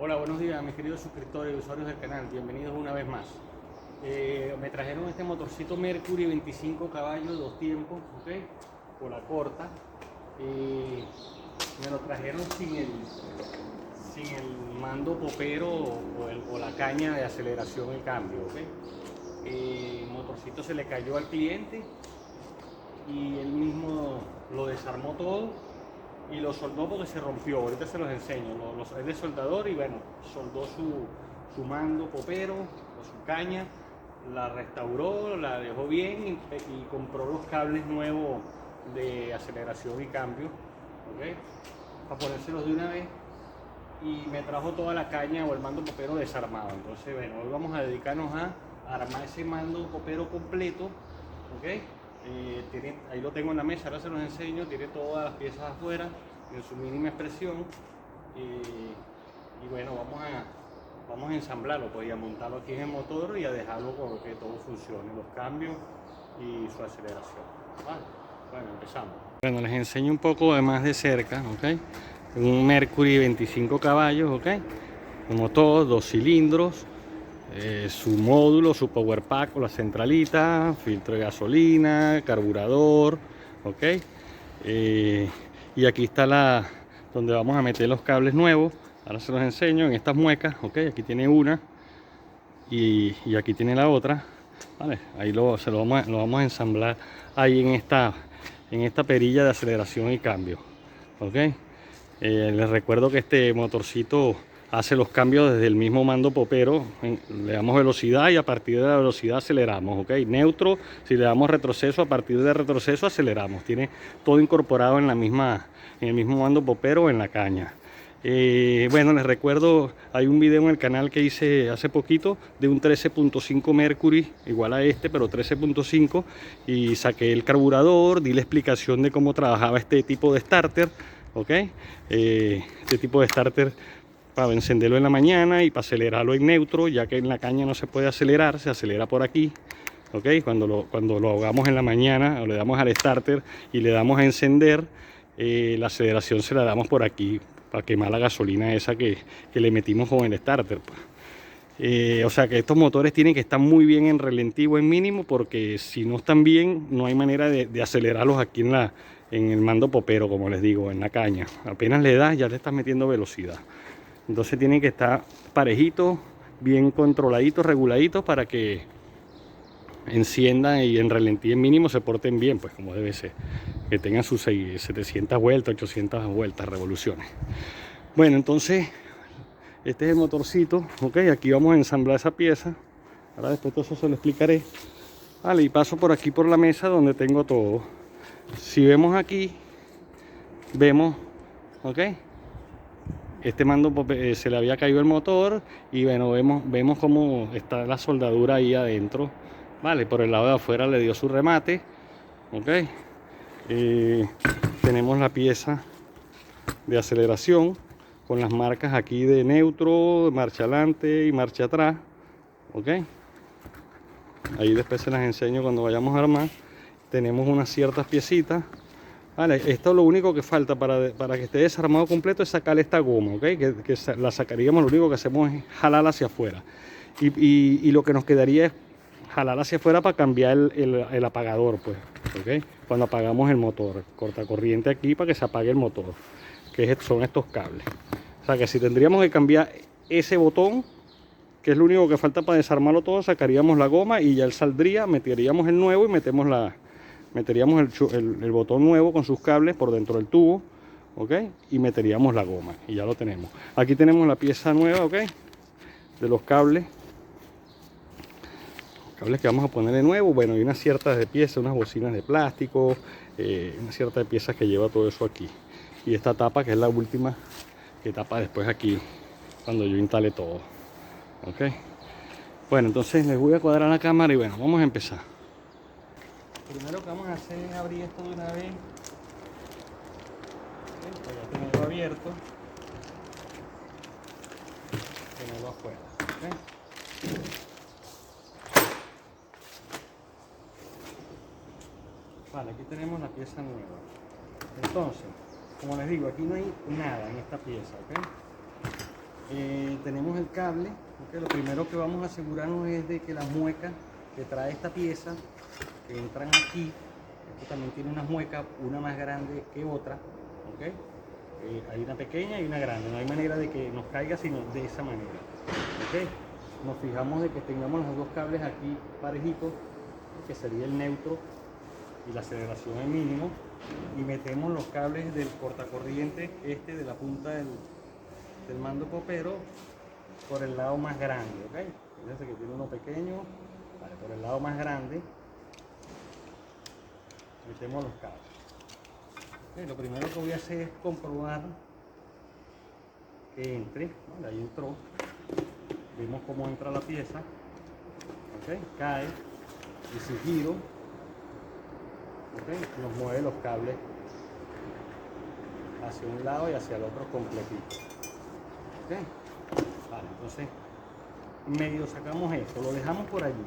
Hola, buenos días mis queridos suscriptores y usuarios del canal, bienvenidos una vez más. Me trajeron este motorcito Mercury 25 caballos, 2 tiempos, ¿ok? Por la corta. Me lo trajeron sin el mando popero o la caña de aceleración y cambio, ¿ok? El motorcito se le cayó al cliente y él mismo lo desarmó todo y lo soldó porque se rompió. Ahorita se los enseño. Él es soldador y bueno, soldó su mando popero o su caña, la restauró, la dejó bien y compró los cables nuevos de aceleración y cambio, ¿ok? Para ponérselos de una vez. Y me trajo toda la caña o el mando popero desarmado. Entonces, bueno, hoy vamos a dedicarnos a armar ese mando popero completo, ¿ok? Ahí lo tengo en la mesa, ahora se los enseño, tiene todas las piezas afuera en su mínima expresión y bueno, vamos a ensamblarlo, pues, y a montarlo aquí en el motor y a dejarlo con que todo funcione, los cambios y su aceleración. ¿Vale? Bueno, empezamos. Bueno, les enseño un poco de más de cerca, ¿ok? Un Mercury 25 caballos, ¿ok? Como todo, 2 cilindros. Su módulo, su power pack con la centralita, filtro de gasolina, carburador, ok. Y aquí está donde vamos a meter los cables nuevos. Ahora se los enseño en estas muecas, ok. Aquí tiene una y aquí tiene la otra, vale. Ahí lo vamos a ensamblar ahí en esta perilla de aceleración y cambio, ok. Les recuerdo que este motorcito hace los cambios desde el mismo mando popero. Le damos velocidad y a partir de la velocidad aceleramos, ¿ok? Neutro, si le damos retroceso, a partir de retroceso aceleramos. Tiene todo incorporado en el mismo mando popero o en la caña. Bueno, les recuerdo, hay un video en el canal que hice hace poquito de un 13.5 Mercury, igual a este, pero 13.5, y saqué el carburador, di la explicación de cómo trabajaba este tipo de starter, ¿ok? Este tipo de starter para encenderlo en la mañana y para acelerarlo en neutro, ya que en la caña no se puede acelerar, se acelera por aquí, ¿ok? Cuando lo hagamos en la mañana o le damos al starter y le damos a encender, la aceleración se la damos por aquí para quemar la gasolina esa que le metimos con el starter, pues. O sea que estos motores tienen que estar muy bien en relentivo, en mínimo, porque si no están bien no hay manera de acelerarlos aquí en el mando popero, como les digo, en la caña. Apenas le das ya le estás metiendo velocidad. Entonces tienen que estar parejitos, bien controladitos, reguladitos, para que enciendan y en relentivo en mínimo se porten bien, pues como debe ser, que tengan sus 700 vueltas, 800 vueltas, revoluciones. Bueno, entonces este es el motorcito, ok. Aquí vamos a ensamblar esa pieza. Ahora después todo eso se lo explicaré. Vale, y paso por aquí por la mesa donde tengo todo. Si vemos aquí, vemos, ok, este mando se le había caído el motor y bueno, vemos cómo está la soldadura ahí adentro. Vale, por el lado de afuera le dio su remate, ok. Tenemos la pieza de aceleración con las marcas aquí de neutro, marcha adelante y marcha atrás, ok. Ahí después se las enseño cuando vayamos a armar. Tenemos unas ciertas piecitas. Vale, esto lo único que falta para que esté desarmado completo es sacarle esta goma, ¿ok? Que la sacaríamos, lo único que hacemos es jalar hacia afuera. Y lo que nos quedaría es jalar hacia afuera para cambiar el apagador, pues, ¿ok? Cuando apagamos el motor, cortacorriente aquí para que se apague el motor, son estos cables. O sea que si tendríamos que cambiar ese botón, que es lo único que falta para desarmarlo todo, sacaríamos la goma y ya él saldría, meteríamos el nuevo y meteríamos el botón nuevo con sus cables por dentro del tubo, ok, y meteríamos la goma y ya lo tenemos. Aquí tenemos la pieza nueva, ok, de los cables que vamos a poner de nuevo. Bueno, hay unas ciertas de piezas, unas bocinas de plástico, una cierta de piezas que lleva todo eso aquí, y esta tapa que es la última que tapa después aquí cuando yo instale todo, ok. Bueno, entonces les voy a cuadrar la cámara y bueno, vamos a empezar. Primero que vamos a hacer es abrir esto de una vez. Voy a tenerlo abierto, tenerlo afuera, ¿okay? Vale, aquí tenemos la pieza nueva. Entonces, como les digo, aquí no hay nada en esta pieza, ¿ok? tenemos el cable. Lo primero que vamos a asegurarnos es de que las muecas que trae esta pieza, que entran aquí, esto también tiene unas muecas, una más grande que otra, ¿okay? Hay una pequeña y una grande, no hay manera de que nos caiga sino de esa manera, ¿okay? Nos fijamos de que tengamos los dos cables aquí parejitos, que sería el neutro y la aceleración en mínimo, y metemos los cables del cortacorriente de la punta del mando copero por el lado más grande, ¿ok? Fíjense que tiene uno pequeño, vale, por el lado más grande metemos los cables. Okay, lo primero que voy a hacer es comprobar que entre, ¿vale? Ahí entró, vemos cómo entra la pieza, ¿ok? Cae, y si giro, ¿ok? Nos mueve los cables hacia un lado y hacia el otro completito, ¿ok? Vale, entonces medio sacamos esto, lo dejamos por allí,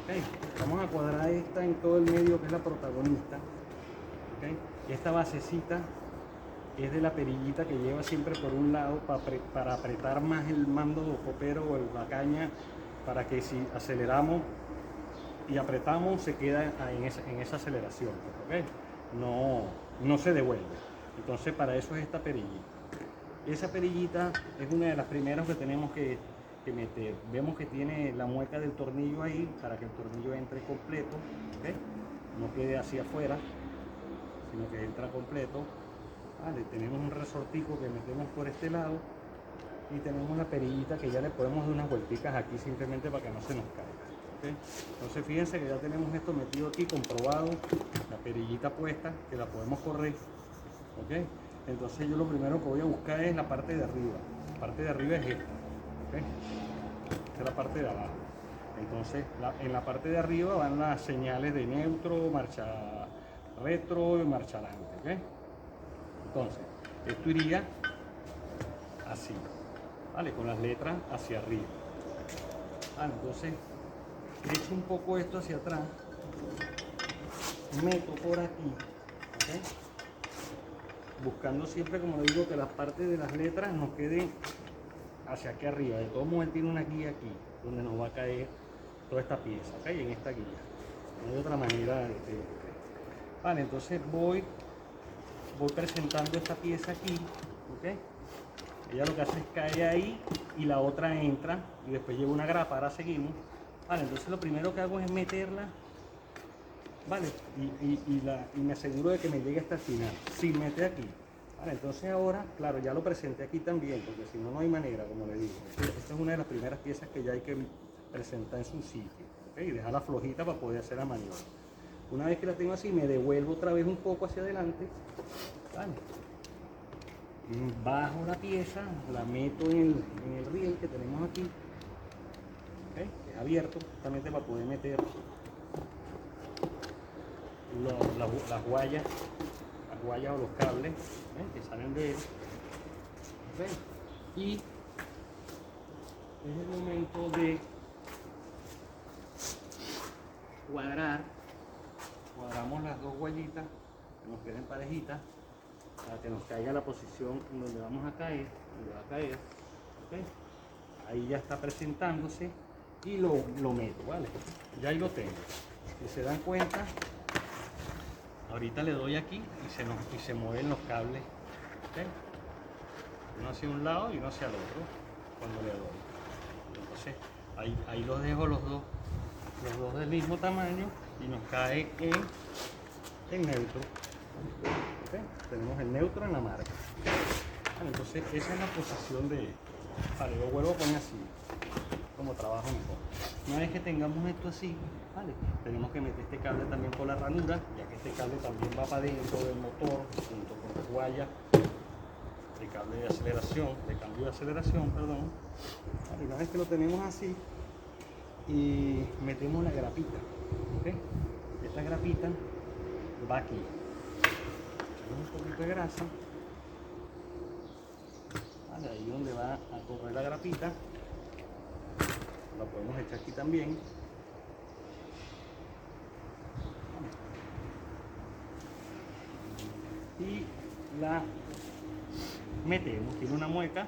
¿ok? Vamos a cuadrar esta en todo el medio, que es la protagonista, ¿ok? Esta basecita es de la perillita que lleva siempre por un lado para apretar más el mando copero o la caña, para que si aceleramos y apretamos se queda en esa aceleración, ¿ok? No se devuelve. Entonces para eso es esta perillita. Esa perillita es una de las primeras que tenemos que meter. Vemos que tiene la mueca del tornillo ahí para que el tornillo entre completo, ¿okay? No quede hacia afuera, sino que entra completo. Vale, tenemos un resortico que metemos por este lado y tenemos la perillita que ya le podemos dar unas vuelticas aquí simplemente para que no se nos caiga, ¿okay? Entonces fíjense que ya tenemos esto metido aquí, comprobado, la perillita puesta, que la podemos correr, ¿okay? Entonces yo lo primero que voy a buscar es la parte de arriba. La parte de arriba es esta, ¿okay? Esta es la parte de abajo. Entonces en la parte de arriba van las señales de neutro, marcha retro y marcha adelante, ¿okay? Entonces esto iría así, ¿vale? Con las letras hacia arriba. Entonces echo un poco esto hacia atrás, meto por aquí, ¿okay? Buscando siempre, como le digo, que la parte de las letras nos quede hacia aquí arriba. De todos modos, él tiene una guía aquí, donde nos va a caer toda esta pieza, ¿ok? En esta guía. No hay otra manera Vale, entonces voy presentando esta pieza aquí, ¿ok? Ella lo que hace es caer ahí y la otra entra y después lleva una grapa. Ahora seguimos. Vale, entonces lo primero que hago es meterla, vale, y me aseguro de que me llegue hasta el final sin meter aquí. Vale, entonces ahora, claro, ya lo presenté aquí también, porque si no, no hay manera, como le digo. Esta es una de las primeras piezas que ya hay que presentar en su sitio, ¿okay? Y dejarla flojita para poder hacer la maniobra. Una vez que la tengo así, me devuelvo otra vez un poco hacia adelante, ¿vale? Bajo la pieza, la meto en el riel que tenemos aquí, ¿okay? Que es abierto justamente para poder meter las guayas o los cables, ¿eh? Que salen de él, ¿okay? Y es el momento de cuadramos las dos guayitas que nos queden parejitas para que nos caiga la posición en donde vamos a caer, donde va a caer, ¿okay? Ahí ya está presentándose y lo meto, ¿vale? Ya ahí lo tengo. Si se dan cuenta, ahorita le doy aquí y se mueven los cables, ¿okay? Uno hacia un lado y uno hacia el otro cuando le doy. Entonces ahí los dejo los dos del mismo tamaño y nos cae en neutro, ¿okay? Tenemos el neutro en la marca. Vale, entonces esa es la posición de esto. Vale, lo vuelvo a poner así como trabajo mejor. Una vez que tengamos esto así, vale, tenemos que meter este cable también por la ranura, ya que este cable también va para dentro del motor junto con las guayas de cable de aceleración, de cambio de aceleración, perdón. Vale, una vez que lo tenemos así, y metemos la grapita, ¿okay? Esta grapita va aquí. Echamos un poquito de grasa, vale, ahí donde va a correr la grapita, la podemos echar aquí también. Y la metemos, tiene una mueca,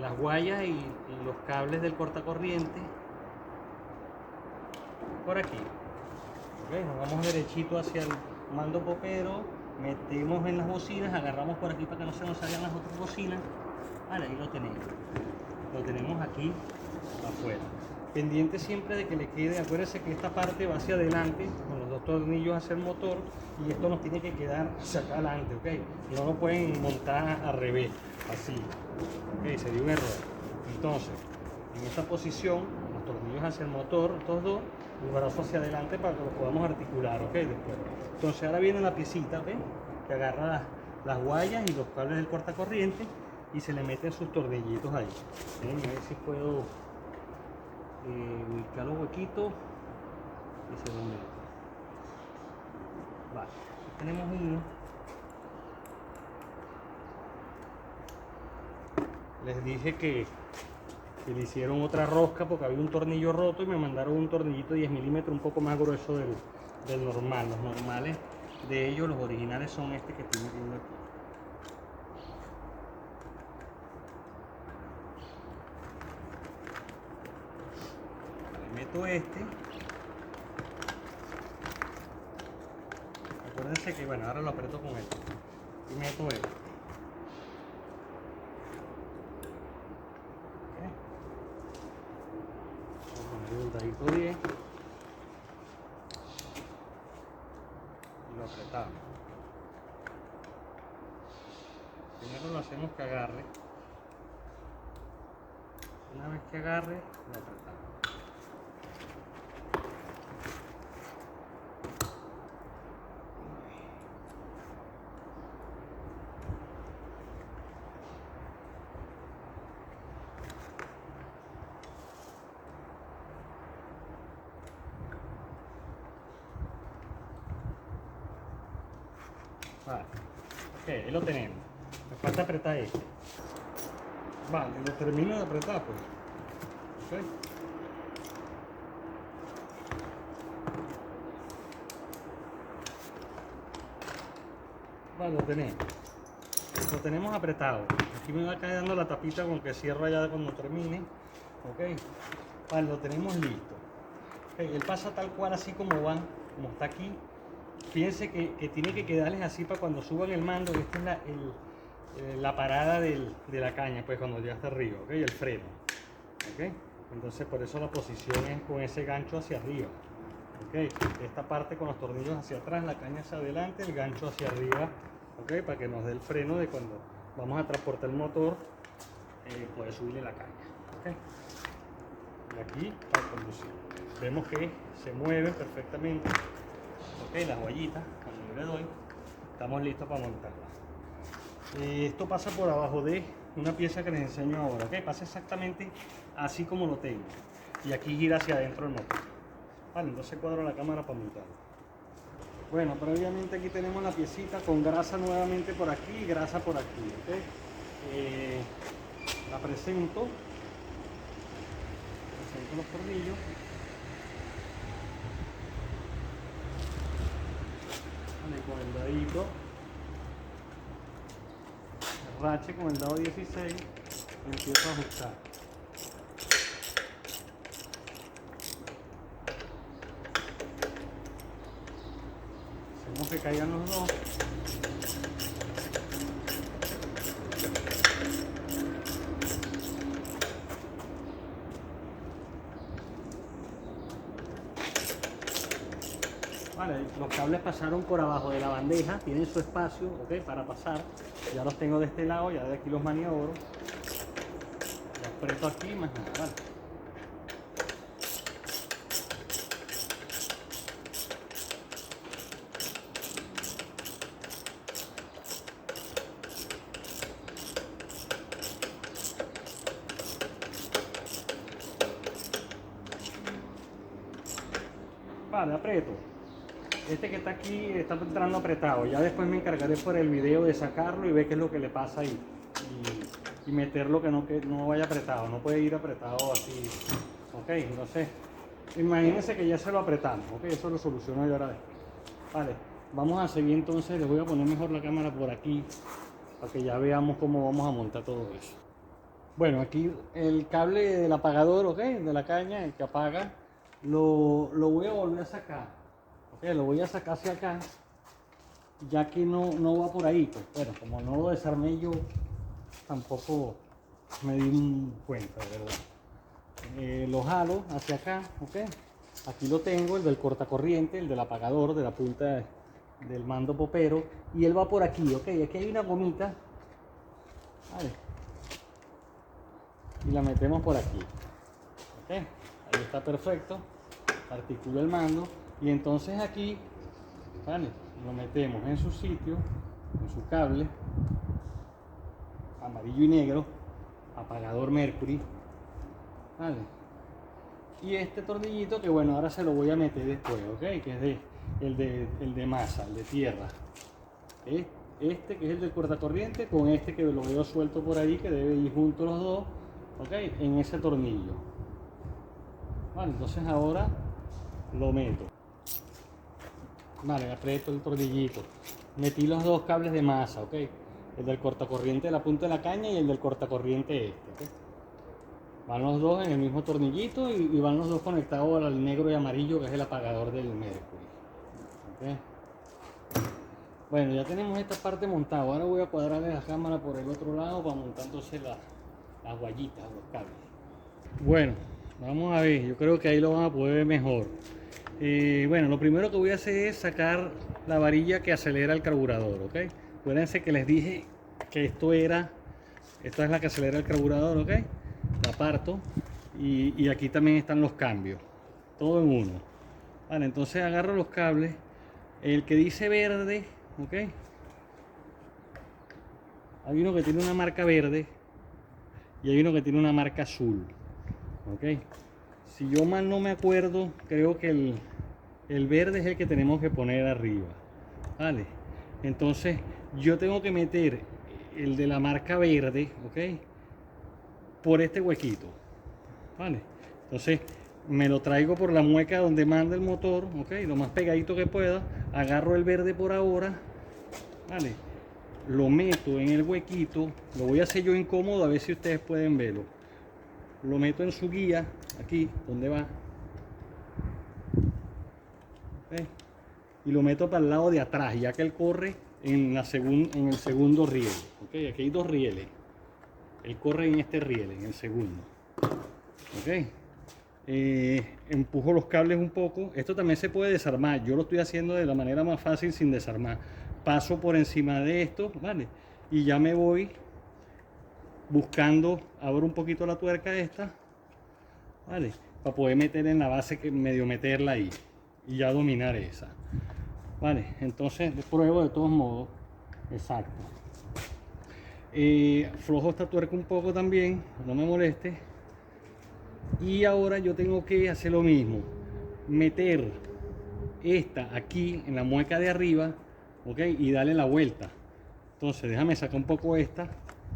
las guayas y los cables del cortacorriente por aquí. ¿Okay? Nos vamos derechito hacia el mando popero, metemos en las bocinas, agarramos por aquí para que no se nos salgan las otras bocinas. Vale, ahí lo tenemos aquí afuera. Pendiente siempre de que le quede, acuérdense que esta parte va hacia adelante con los dos tornillos hacia el motor y esto nos tiene que quedar hacia acá adelante, ¿ok? No lo pueden montar al revés, así, ¿ok? Sería un error. Entonces, en esta posición, los tornillos hacia el motor, estos dos, el brazo hacia adelante para que lo podamos articular, ¿ok? Después. Entonces ahora viene la piecita, ¿ok? Que agarra las guayas y los cables del cortacorriente y se le meten sus tornillitos ahí. A ver si puedo ubicar los huequitos y se lo meto. Vale, aquí tenemos uno. Les dije que le hicieron otra rosca porque había un tornillo roto y me mandaron un tornillito de 10 milímetros un poco más grueso del normal. Los normales de ellos, los originales, son este que estoy metiendo aquí. Meto este. Acuérdense que, bueno, ahora lo aprieto con esto y meto este. Okay. Vamos a poner un dadito bien y lo apretamos. Primero lo hacemos que agarre. Una vez que agarre, lo apretamos. Vale, ok, ahí lo tenemos. Me falta apretar este. Vale, lo termino de apretar, pues. Okay. Vale, lo tenemos apretado. Aquí me va quedando la tapita con que cierro allá cuando termine. Ok, vale, lo tenemos listo. Okay. Él pasa tal cual así como va, como está aquí. Fíjense que tiene que quedarles así para cuando suban el mando. Esta es la parada de la caña, pues cuando ya está arriba, ¿ok? El freno, ¿ok? Entonces por eso la posición es con ese gancho hacia arriba, ¿ok? Esta parte con los tornillos hacia atrás, la caña hacia adelante, el gancho hacia arriba, ¿ok? Para que nos dé el freno de cuando vamos a transportar el motor, poder subirle la caña, ¿ok? Y aquí para conducir. Vemos que se mueve perfectamente. Ok, las guayitas, cuando yo le doy, estamos listos para montarla. Esto pasa por abajo de una pieza que les enseño ahora, ok, pasa exactamente así como lo tengo. Y aquí gira hacia adentro el motor. Vale, entonces cuadro la cámara para montarla. Bueno, previamente aquí tenemos la piecita con grasa nuevamente por aquí y grasa por aquí, ok. La presento los tornillos. Con el dadito, el rache con el dado 16, empiezo a ajustar. Hacemos que caigan los dos. Vale, los cables pasaron por abajo de la bandeja, tienen su espacio, ¿ok? Para pasar. Ya los tengo de este lado, ya de aquí los maniobro. Los aprieto aquí, más nada, vale. Vale, aprieto. Este que está aquí está entrando apretado. Ya después me encargaré por el video de sacarlo y ver qué es lo que le pasa ahí. Y meterlo que no vaya apretado. No puede ir apretado así. Ok, entonces imagínense que ya se lo apretamos. Ok, eso lo soluciono yo ahora después. Vale, vamos a seguir entonces. Les voy a poner mejor la cámara por aquí para que ya veamos cómo vamos a montar todo eso. Bueno, aquí el cable del apagador, ¿ok? De la caña, el que apaga, lo voy a volver a sacar. ¿Ok? Lo voy a sacar hacia acá, ya que no va por ahí. Pues bueno, como no lo desarmé yo, tampoco me di cuenta, de verdad. Lo jalo hacia acá, ¿ok? Aquí lo tengo, el del cortacorriente, el del apagador, de la punta del mando popero. Y él va por aquí, ¿ok? Aquí hay una gomita. Vale. Y la metemos por aquí. ¿Ok? Ahí está perfecto. Articula el mando. Y entonces aquí, ¿vale? Lo metemos en su sitio, en su cable. Amarillo y negro. Apagador Mercury. ¿Vale? Y este tornillito que bueno, ahora se lo voy a meter después, ¿ok? Que es el de masa, el de tierra. Este que es el del cortacorriente con este que lo veo suelto por ahí, que debe ir juntos los dos, ¿ok? En ese tornillo. Vale, entonces ahora lo meto. Vale, aprieto el tornillito. Metí los dos cables de masa, ¿ok? El del cortacorriente de la punta de la caña y el del cortacorriente este, ¿ok? Van los dos en el mismo tornillito y van los dos conectados al negro y amarillo que es el apagador del Mercury. ¿Okay? Bueno, ya tenemos esta parte montada. Ahora voy a cuadrarle la cámara por el otro lado para montar entonces las guayitas, los cables. Bueno, vamos a ver. Yo creo que ahí lo van a poder ver mejor. Bueno, lo primero que voy a hacer es sacar la varilla que acelera el carburador, ¿ok? Acuérdense que les dije que esta es la que acelera el carburador, ¿ok? La parto y aquí también están los cambios, todo en uno. Vale, entonces agarro los cables, el que dice verde, ¿ok? Hay uno que tiene una marca verde y hay uno que tiene una marca azul, ¿ok? Si yo mal no me acuerdo, creo que el verde es el que tenemos que poner arriba, ¿vale? Entonces yo tengo que meter el de la marca verde, ¿ok? Por este huequito, ¿vale? Entonces me lo traigo por la mueca donde manda el motor, ¿ok? Lo más pegadito que pueda, agarro el verde por ahora, ¿vale? Lo meto en el huequito, lo voy a hacer yo incómodo a ver si ustedes pueden verlo. Lo meto en su guía, aquí, donde va, ¿ok? Y lo meto para el lado de atrás, ya que él corre en el segundo riel, ¿ok? Aquí hay dos rieles. Él corre en este riel, en el segundo. Ok. Empujo los cables un poco. Esto también se puede desarmar. Yo lo estoy haciendo de la manera más fácil sin desarmar. Paso por encima de esto, ¿vale? Y ya me voy buscando, abro un poquito la tuerca esta, ¿vale? Para poder meter en la base, que medio meterla ahí. Y ya dominar esa. ¿Vale? Entonces pruebo de todos modos. Exacto. Flojo esta tuerca un poco también, no me moleste. Y ahora yo tengo que hacer lo mismo, meter esta aquí en la mueca de arriba, ok, y darle la vuelta. Entonces déjame sacar un poco esta,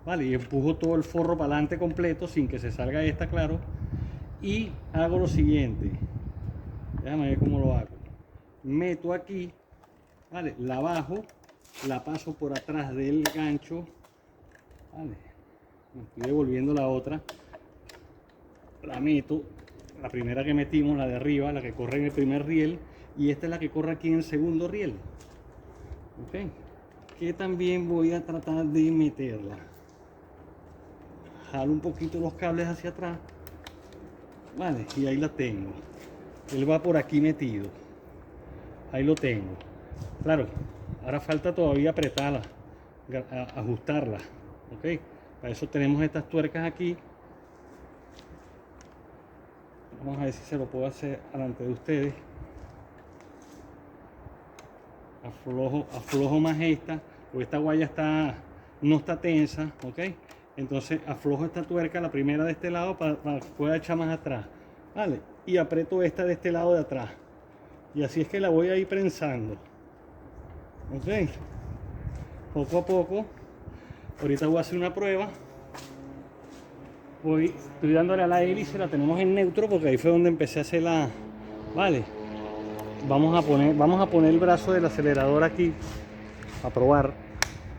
vale, y empujo todo el forro para adelante completo sin que se salga esta, claro. Y hago lo siguiente, déjame ver cómo lo hago. Meto aquí, vale, la bajo, la paso por atrás del gancho. Vale, estoy devolviendo la otra, la meto, la primera que metimos, la de arriba, la que corre en el primer riel, y esta es la que corre aquí en el segundo riel, ok, que también voy a tratar de meterla. Jalo un poquito los cables hacia atrás, vale, y ahí la tengo. Él va por aquí metido, ahí lo tengo. Claro, ahora falta todavía apretarla, ajustarla. Ok, para eso tenemos estas tuercas aquí. Vamos a ver si se lo puedo hacer delante de ustedes. Aflojo más esta, porque esta guaya no está tensa, ok. Entonces aflojo esta tuerca, la primera de este lado, para que pueda echar más atrás, vale. Y aprieto esta de este lado de atrás. Y así es que la voy a ir prensando, ok, poco a poco. Ahorita voy a hacer una prueba. Estoy dándole a la hélice, la tenemos en neutro porque ahí fue donde empecé a hacerla. Vale. Vamos a poner el brazo del acelerador aquí a probar.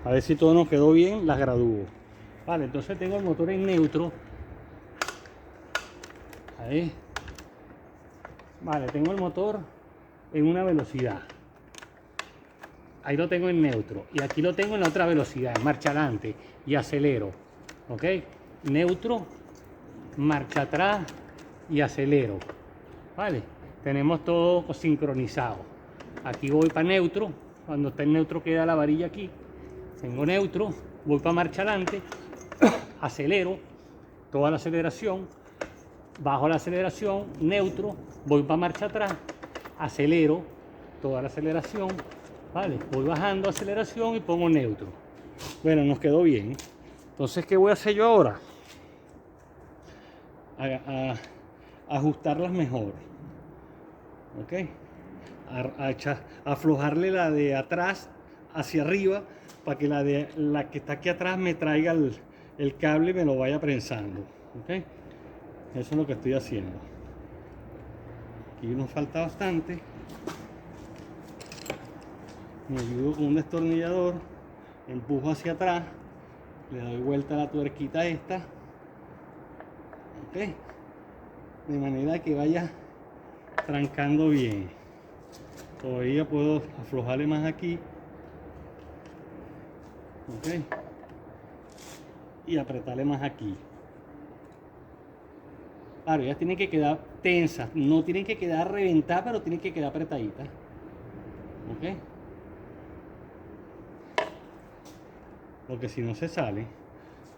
A ver si todo nos quedó bien, las gradúo. Vale, entonces tengo el motor en neutro. Ahí. Vale, tengo el motor en una velocidad. Ahí lo tengo en neutro. Y aquí lo tengo en la otra velocidad, en marcha adelante. Y acelero. ¿Ok? Neutro, marcha atrás y acelero. Vale, tenemos todo sincronizado. Aquí voy para neutro. Cuando está en neutro queda la varilla aquí. Tengo neutro, voy para marcha adelante, acelero, toda la aceleración, bajo la aceleración, neutro, voy para marcha atrás, acelero, toda la aceleración, vale, voy bajando aceleración y pongo neutro. Bueno, nos quedó bien. Entonces, ¿qué voy a hacer yo ahora? Ajustarlas mejor, ¿ok? Aflojarle la de atrás hacia arriba para que la que está aquí atrás me traiga el cable y me lo vaya prensando, ¿ok? Eso es lo que estoy haciendo. Aquí nos falta bastante. Me ayudo con un destornillador, empujo hacia atrás, le doy vuelta a la tuerquita esta, ¿ok? De manera que vaya trancando bien. Todavía puedo aflojarle más aquí, ¿ok? Y apretarle más aquí. Claro, ellas tienen que quedar tensas, no tienen que quedar reventadas, pero tienen que quedar apretaditas, ¿ok? Porque si no se sale,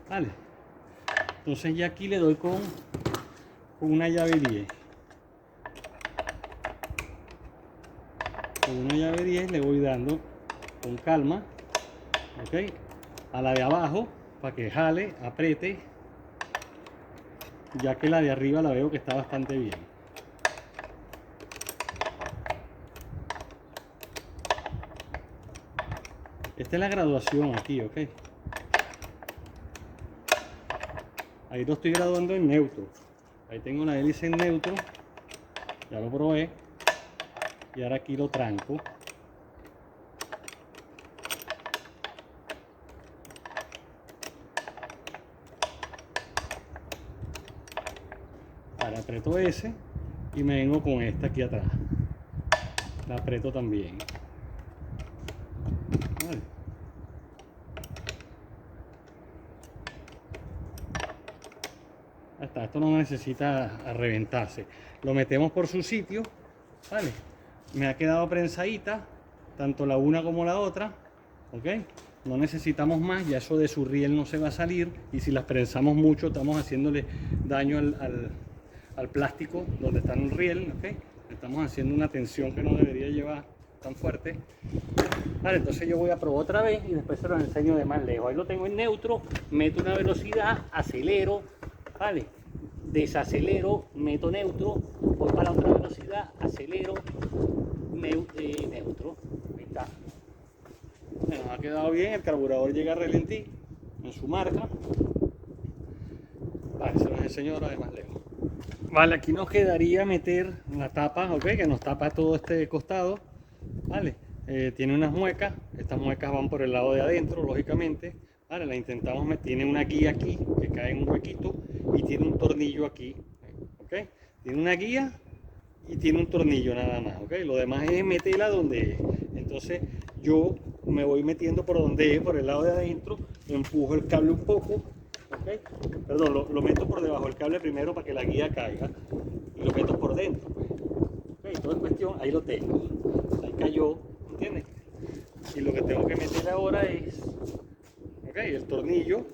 ¿vale? Entonces ya aquí le doy con una llave 10. Con una llave 10 le voy dando con calma, ¿ok? A la de abajo para que jale, apriete, ya que la de arriba la veo que está bastante bien. Esta es la graduación aquí, ¿ok? Ahí lo estoy graduando en neutro. Ahí tengo la hélice en neutro, ya lo probé, y ahora aquí lo tranco. Ahora aprieto ese y me vengo con esta aquí atrás. La aprieto también. Vale. Hasta esto no necesita reventarse. Lo metemos por su sitio, ¿vale? Me ha quedado prensadita, tanto la una como la otra, ¿ok? No necesitamos más, ya eso de su riel no se va a salir, y si las prensamos mucho estamos haciéndole daño al plástico donde está el riel, ¿ok? Estamos haciendo una tensión que no debería llevar tan fuerte. Vale, entonces yo voy a probar otra vez y después se los enseño de más lejos. Ahí lo tengo en neutro, meto una velocidad, acelero, ¿vale? Desacelero, meto neutro, voy para la otra velocidad, acelero, neutro. Ahí está. Bueno, ha quedado bien, el carburador llega a relentí en su marca. Vale, se los enseño ahora de más lejos. Vale, aquí nos quedaría meter la tapa, ok, que nos tapa todo este costado, vale. Tiene unas muecas, estas muecas van por el lado de adentro, lógicamente, vale, la intentamos meter, tiene una guía aquí que cae en un huequito y tiene un tornillo aquí, ok, tiene una guía y tiene un tornillo nada más, ok, lo demás es meterla donde es. Entonces yo me voy metiendo por donde es, por el lado de adentro, empujo el cable un poco. Okay. Perdón, lo meto por debajo del cable primero para que la guía caiga y lo meto por dentro, pues. Okay, todo es cuestión, ahí lo tengo, ahí cayó, ¿entiendes? Y lo que tengo que meter ahora es, okay, el tornillo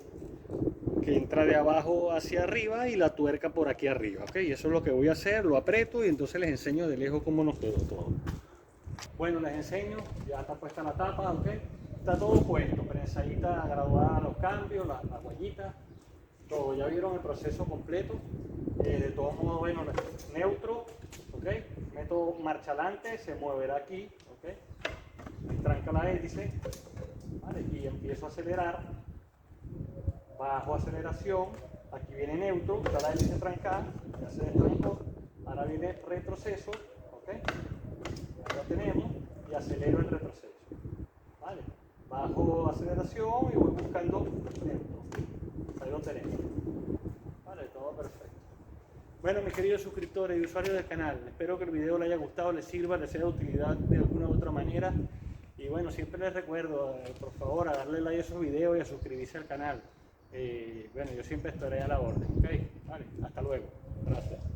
que entra de abajo hacia arriba y la tuerca por aquí arriba, okay. Eso es lo que voy a hacer, lo aprieto y entonces les enseño de lejos cómo nos quedó todo. Bueno, les enseño, ya está puesta la tapa, okay. Está todo puesto, prensadita, graduada los cambios, las huellitas, todo. Ya vieron el proceso completo. De todos modos, bueno, neutro, ok. Meto marcha adelante, se moverá aquí, ok. Tranca la hélice, ¿vale? Y empiezo a acelerar. Bajo aceleración, aquí viene neutro, está la hélice trancada, ya se destrancó. Ahora viene retroceso, ok. Ya lo tenemos y acelero el retroceso, ¿vale? Bajo aceleración y voy buscando neutro. Ahí lo tenemos. Vale, todo perfecto. Bueno, mis queridos suscriptores y usuarios del canal, espero que el video les haya gustado, les sirva, les sea de utilidad de alguna u otra manera. Y bueno, siempre les recuerdo, por favor, a darle like a esos videos y a suscribirse al canal. Bueno, yo siempre estaré a la orden, ¿ok? Vale, hasta luego. Gracias.